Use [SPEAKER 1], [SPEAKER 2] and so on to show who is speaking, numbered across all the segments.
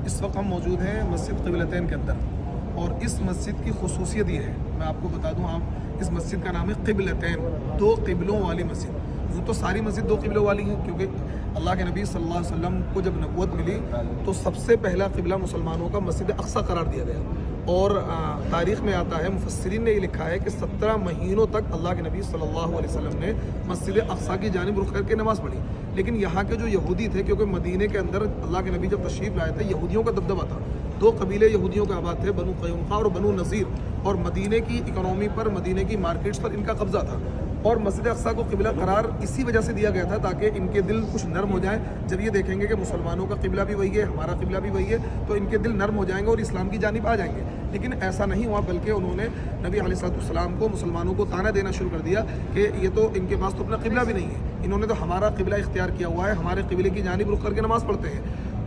[SPEAKER 1] اس وقت ہم موجود ہیں مسجد قبلتین کے اندر، اور اس مسجد کی خصوصیت یہ ہے، میں آپ کو بتا دوں، آپ اس مسجد کا نام ہے قبلتین، دو قبلوں والی مسجد۔ تو ساری مسجد دو قبلوں والی ہیں، کیونکہ اللہ کے نبی صلی اللہ علیہ وسلم کو جب نبوت ملی تو سب سے پہلا قبلہ مسلمانوں کا مسجد اقصی قرار دیا گیا، اور تاریخ میں آتا ہے، مفسرین نے یہ لکھا ہے کہ 17 مہینوں تک اللہ کے نبی صلی اللہ علیہ وسلم نے مسجد اقصی کی جانب رخ کر کے نماز پڑھی، لیکن یہاں کے جو یہودی تھے، کیونکہ مدینے کے اندر اللہ کے نبی جب تشریف لائے تھے یہودیوں کا دبدبہ تھا، دو قبیلے یہودیوں کے آباد تھے، بنو قینقاع اور بنو نذیر، اور مدینے کی اکنومی پر، مدینے کی مارکیٹس پر ان کا قبضہ تھا، اور مسجد اقصی کو قبلہ قرار اسی وجہ سے دیا گیا تھا تاکہ ان کے دل کچھ نرم ہو جائیں، جب یہ دیکھیں گے کہ مسلمانوں کا قبلہ بھی وہی ہے، ہمارا قبلہ بھی وہی ہے، تو ان کے دل نرم ہو جائیں گے اور اسلام کی جانب آ جائیں گے۔ لیکن ایسا نہیں ہوا، بلکہ انہوں نے نبی علیہ السلام کو، مسلمانوں کو طعنہ دینا شروع کر دیا کہ یہ تو ان کے پاس تو اپنا قبلہ بھی نہیں ہے، انہوں نے تو ہمارا قبلہ اختیار کیا ہوا ہے، ہمارے قبلے کی جانب رخ کر کے نماز پڑھتے ہیں،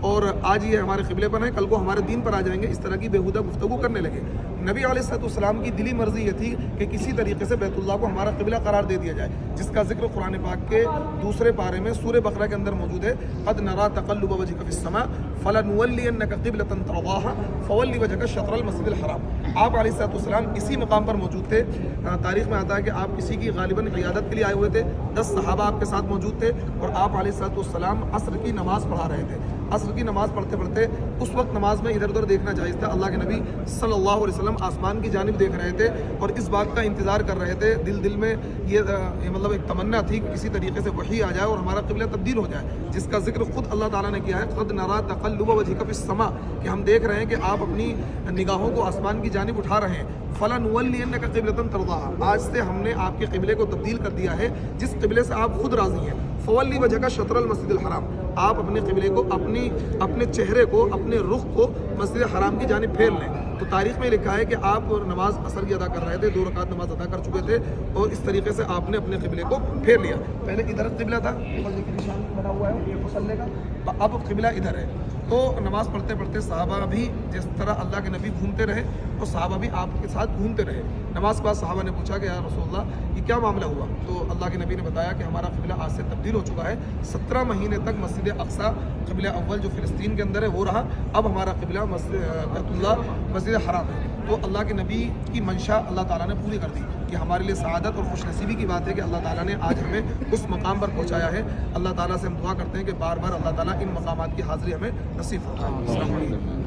[SPEAKER 1] اور آج یہ ہمارے قبلے پر ہیں، کل کو ہمارے دین پر آ جائیں گے، اس طرح کی بےہودہ گفتگو کرنے لگے۔ نبی علیہ السلام کی دلی مرضی یہ تھی کہ کسی طریقے سے بیت اللہ کو ہمارا قبلہ قرار دے دیا جائے، جس کا ذکر قرآن پاک کے دوسرے پارے میں سورہ بقرہ کے اندر موجود ہے، قد نرا تقلب وجهك في السماء فلنولینک قبلۃ ترضاها فول وجهك شطر المسجد الحرام۔ آپ علیہ السلام اسی مقام پر موجود تھے، تاریخ میں آتا ہے کہ آپ کسی کی غالباً عیادت کے لیے آئے ہوئے تھے، 10 صحابہ آپ کے ساتھ موجود تھے، اور آپ علیہ السلام عصر کی نماز پڑھا رہے تھے۔ عصر کی نماز پڑھتے پڑھتے اس وقت نماز میں ادھر ادھر دیکھنا جائز تھا، اللہ کے نبی صلی اللہ علیہ وسلم آسمان کی جانب دیکھ رہے تھے اور اس بات کا انتظار کر رہے تھے، دل میں یہ مطلب ایک تمنا تھی کہ کسی طریقے سے وحی آ جائے اور ہمارا قبلہ تبدیل ہو جائے، جس کا ذکر خود اللہ تعالیٰ نے کیا ہے، قد نرا تقلب وجهك في السماء، کہ ہم دیکھ رہے ہیں کہ آپ اپنی نگاہوں کو آسمان کی جانب اٹھا رہے ہیں، فلنولینک قبلۃ ترضاها، آج سے ہم نے آپ کے قبلے کو تبدیل کر دیا ہے جس قبلے سے آپ خود راضی ہیں، فولی وجهك شطر المسجد الحرام، آپ اپنے قبلے کو، اپنے چہرے کو، اپنے رخ کو مسجد حرام کی جانب پھیر لیں۔ تو تاریخ میں لکھا ہے کہ آپ نماز عصر کی ادا کر رہے تھے، 2 رکعت نماز ادا کر چکے تھے، اور اس طریقے سے آپ نے اپنے قبلے کو پھیر لیا۔ پہلے ادھر قبلہ تھا، نشان بنا ہوا ہے یہ مصلی کا، اب قبلہ ادھر ہے۔ تو نماز پڑھتے پڑھتے صحابہ بھی جس طرح اللہ کے نبی گھومتے رہے اور صحابہ بھی آپ کے ساتھ گھومتے رہے۔ نماز کے بعد صحابہ نے پوچھا کہ یا رسول اللہ یہ کیا معاملہ ہوا؟ تو اللہ کے نبی نے بتایا کہ ہمارا قبلہ آج سے تبدیل ہو چکا ہے، 17 مہینے تک مسجد اقصی قبلہ اول جو فلسطین کے اندر ہے وہ رہا، اب ہمارا قبلہ بیت اللہ مسجد حرام ہے۔ تو اللہ کے نبی کی منشا اللہ تعالیٰ نے پوری کر دی۔ یہ ہمارے لیے سعادت اور خوش نصیبی کی بات ہے کہ اللہ تعالیٰ نے آج ہمیں اس مقام پر پہنچایا ہے۔ اللہ تعالیٰ سے ہم دعا کرتے ہیں کہ بار بار اللہ تعالیٰ ان مقامات کی حاضری ہمیں نصیب فرمائے۔ السلام علیکم۔